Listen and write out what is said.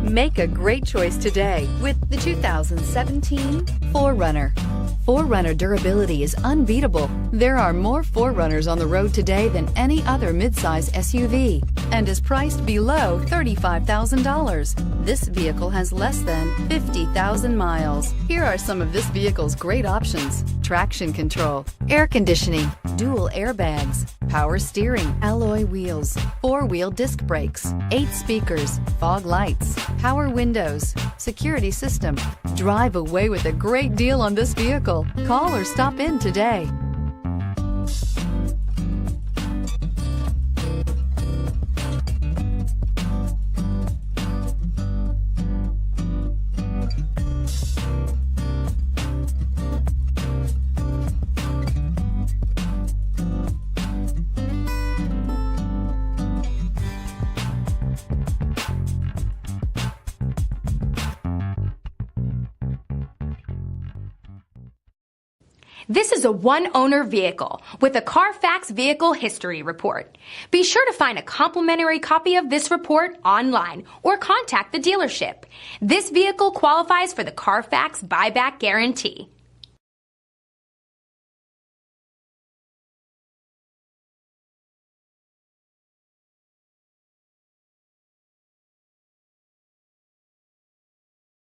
Make a great choice today with the 2017 4Runner. 4Runner durability is unbeatable. There are more 4Runners on the road today than any other midsize SUV and is priced below $35,000. This vehicle has less than 50,000 miles. Here are some of this vehicle's great options: traction control, air conditioning, dual airbags, power steering, alloy wheels, 4-wheel disc brakes, 8 speakers, fog lights, power windows, security system. Drive away with a great deal on this vehicle. Call or stop in today. This is a one-owner vehicle with a Carfax Vehicle History Report. Be sure to find a complimentary copy of this report online or contact the dealership. This vehicle qualifies for the Carfax Buyback Guarantee.